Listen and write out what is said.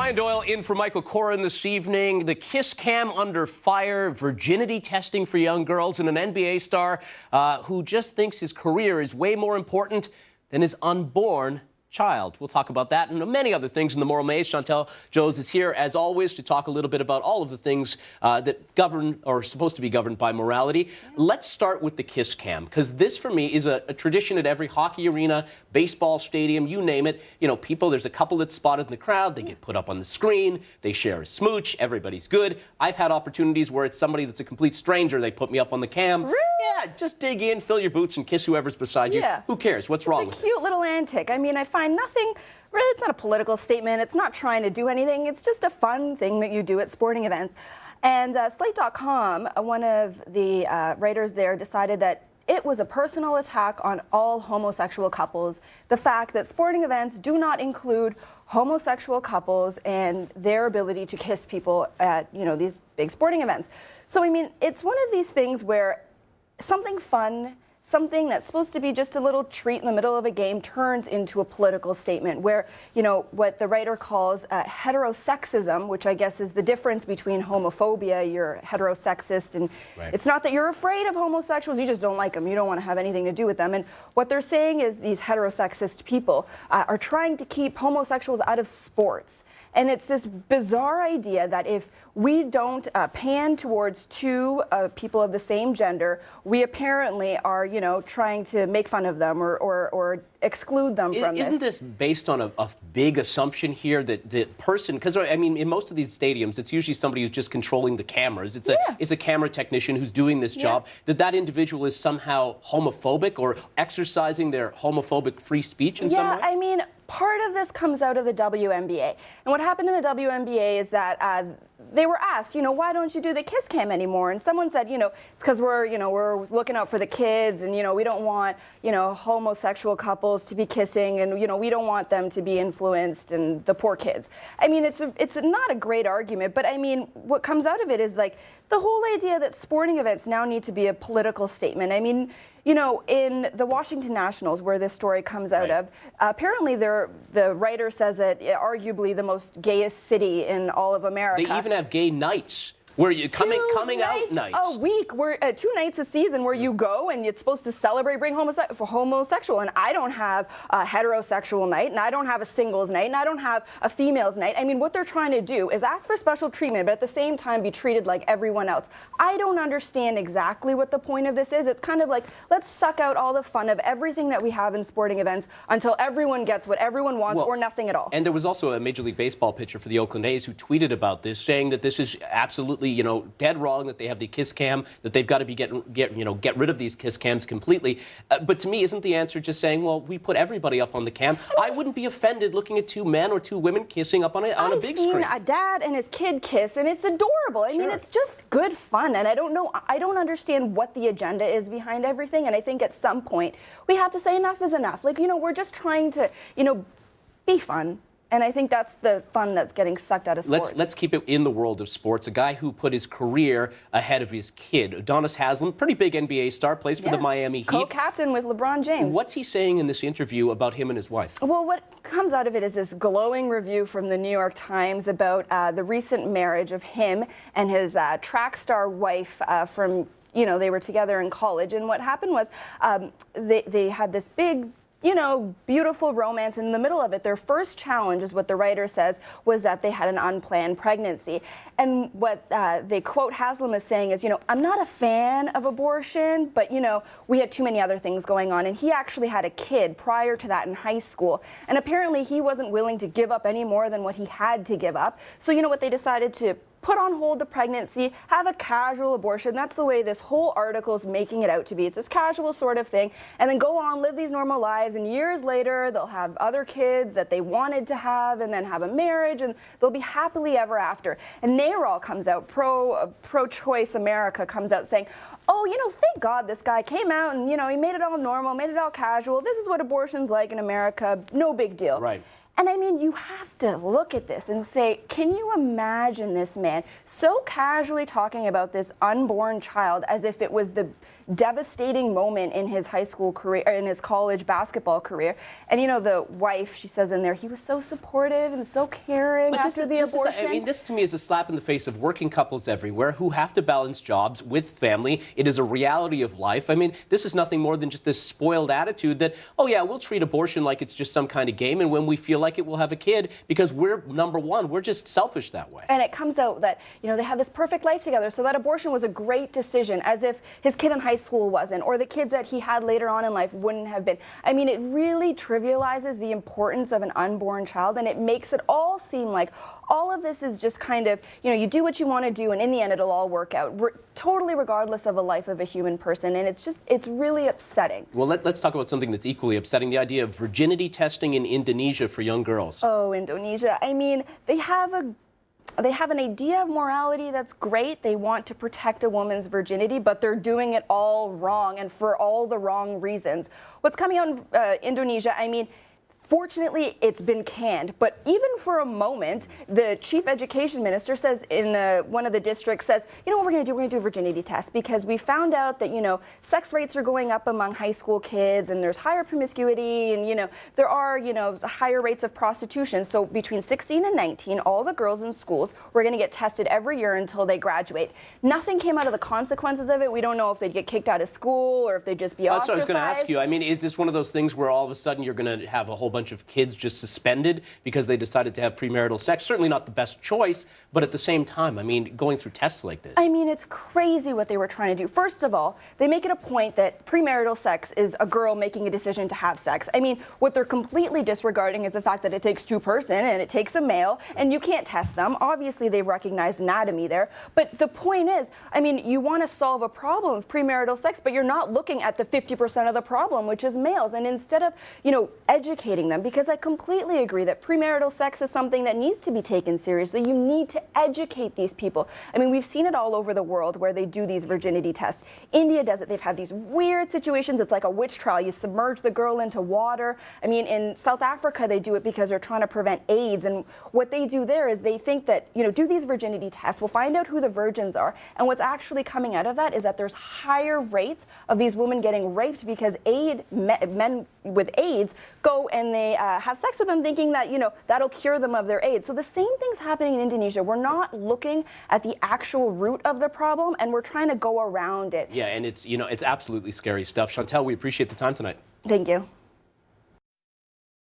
Brian Doyle in for Michael Corrin this evening. The kiss cam under fire, virginity testing for young girls, and an NBA star who just thinks his career is way more important than his unborn child. We'll talk about that and many other things in the Moral Maze. Chantel Joes is here, as always, to talk a little bit about all of the things that govern or are supposed to be governed by morality. Let's start with the kiss cam, because this, for me, is a tradition at every hockey arena, baseball stadium, you name it. You know, people, there's a couple that's spotted in the crowd, they get put up on the screen, they share a smooch, everybody's good. I've had opportunities where it's somebody that's a complete stranger, they put me up on the cam. Really? Yeah, just dig in, fill your boots, and kiss whoever's beside you. Yeah. Who cares? What's wrong with it? It's a cute little antic. I mean, I find nothing, really, it's not a political statement. It's not trying to do anything. It's just a fun thing that you do at sporting events. And Slate.com, one of the writers there, decided that it was a personal attack on all homosexual couples. The fact that sporting events do not include homosexual couples and their ability to kiss people at, you know, these big sporting events. So, I mean, it's one of these things where something fun, something that's supposed to be just a little treat in the middle of a game turns into a political statement where, you know, what the writer calls heterosexism, which I guess is the difference between homophobia, you're heterosexist, and It's not that you're afraid of homosexuals, you just don't like them, you don't want to have anything to do with them. And what they're saying is these heterosexist people are trying to keep homosexuals out of sports. And it's this bizarre idea that if we don't pan towards two people of the same gender, we apparently are, you know, trying to make fun of them or exclude them from this. Isn't this based on a big assumption here that the person, because I mean, in most of these stadiums, it's usually somebody who's just controlling the cameras. It's a camera technician who's doing this job. That individual is somehow homophobic or exercising their homophobic free speech in some way? Yeah, I mean, part of this comes out of the WNBA. And what happened in the WNBA is that they were asked, you know, why don't you do the kiss cam anymore? And someone said, you know, it's because we're looking out for the kids, and, you know, we don't want, you know, homosexual couples to be kissing, and, you know, we don't want them to be influenced, and the poor kids. I mean, it's not a great argument, but I mean, what comes out of it is like the whole idea that sporting events now need to be a political statement. I mean, you know, in the Washington Nationals, where this story comes out of, apparently the writer says that arguably the most gayest city in all of America. They even have gay nights. Where you coming out nights a week, where 2 nights a season where you go and it's supposed to celebrate being homosexual. And I don't have a heterosexual night, and I don't have a singles night, and I don't have a females night. I mean, what they're trying to do is ask for special treatment, but at the same time be treated like everyone else. I don't understand exactly what the point of this is. It's kind of like, let's suck out all the fun of everything that we have in sporting events until everyone gets what everyone wants, or nothing at all. And there was also a Major League Baseball pitcher for the Oakland A's who tweeted about this, saying that this is absolutely, you know, dead wrong, that they have the kiss cam, that they've got to be get rid of these kiss cams completely. But to me, isn't the answer just saying, well, we put everybody up on the cam? I wouldn't be offended looking at 2 men or 2 women kissing up on a big screen. I've seen a dad and his kid kiss, and it's adorable. I mean, it's just good fun, and I don't understand what the agenda is behind everything, and I think at some point we have to say enough is enough. Like, you know, we're just trying to, you know, be fun. And I think that's the fun that's getting sucked out of sports. Let's keep it in the world of sports. A guy who put his career ahead of his kid. Udonis Haslem, pretty big NBA star, plays for the Miami Heat. Co-captain with LeBron James. What's he saying in this interview about him and his wife? Well, what comes out of it is this glowing review from the New York Times about the recent marriage of him and his track star wife from, you know, they were together in college. And what happened was they had this big, you know, beautiful romance. In the middle of it, their first challenge, is what the writer says, was that they had an unplanned pregnancy. And what they quote Haslam as saying is, you know, I'm not a fan of abortion, but, you know, we had too many other things going on. And he actually had a kid prior to that in high school. And apparently he wasn't willing to give up any more than what he had to give up. So, you know what, they decided to put on hold the pregnancy, have a casual abortion. That's the way this whole article is making it out to be. It's this casual sort of thing, and then go on, live these normal lives, and years later, they'll have other kids that they wanted to have, and then have a marriage, and they'll be happily ever after. And NARAL comes out, pro-choice America comes out saying, oh, you know, thank God this guy came out and, you know, he made it all normal, made it all casual. This is what abortion's like in America. No big deal. Right. And I mean, you have to look at this and say, can you imagine this man so casually talking about this unborn child as if it was the devastating moment in his high school career, in his college basketball career. And the wife, she says in there, he was so supportive and so caring after the abortion. This to me is a slap in the face of working couples everywhere who have to balance jobs with family. It is a reality of life. I mean, this is nothing more than just this spoiled attitude that, oh yeah, we'll treat abortion like it's just some kind of game, and when we feel like it, we'll have a kid because we're number one. We're just selfish that way. And it comes out that, they have this perfect life together, so that abortion was a great decision, as if his kid in high school wasn't, or the kids that he had later on in life wouldn't have been. I mean, it really trivializes the importance of an unborn child, and it makes it all seem like all of this is just kind of, you do what you want to do, and in the end, it'll all work out. Totally regardless of a life of a human person, and it's really upsetting. Well, let's talk about something that's equally upsetting, the idea of virginity testing in Indonesia for young girls. Oh, Indonesia. I mean, they have an idea of morality that's great. They want to protect a woman's virginity, but they're doing it all wrong and for all the wrong reasons. What's coming out in Indonesia, I mean, fortunately, it's been canned, but even for a moment, the chief education minister says in one of the districts says, what we're going to do? We're going to do a virginity test because we found out that, sex rates are going up among high school kids and there's higher promiscuity and, there are, higher rates of prostitution. So between 16 and 19, all the girls in schools were going to get tested every year until they graduate. Nothing came out of the consequences of it. We don't know if they'd get kicked out of school or if they'd just be ostracized. That's what I was going to ask you. I mean, is this one of those things where all of a sudden you're going to have a whole bunch of kids just suspended because they decided to have premarital sex? Certainly not the best choice, but at the same time, I mean, going through tests like this. I mean, it's crazy what they were trying to do. First of all, they make it a point that premarital sex is a girl making a decision to have sex. I mean, what they're completely disregarding is the fact that it takes two person and it takes a male, and you can't test them. Obviously, they've recognized anatomy there. But the point is, I mean, you want to solve a problem of premarital sex, but you're not looking at the 50% of the problem, which is males. And instead of, educating them, because I completely agree that premarital sex is something that needs to be taken seriously. You need to educate these people. I mean, we've seen it all over the world where they do these virginity tests. India does it. They've had these weird situations. It's like a witch trial. You submerge the girl into water. I mean, in South Africa, they do it because they're trying to prevent AIDS. And what they do there is they think that, do these virginity tests. We'll find out who the virgins are. And what's actually coming out of that is that there's higher rates of these women getting raped because men with AIDS go and they have sex with them thinking that, that'll cure them of their AIDS. So the same thing's happening in Indonesia. We're not looking at the actual root of the problem, and we're trying to go around it. Yeah, and it's absolutely scary stuff. Chantel, we appreciate the time tonight. Thank you.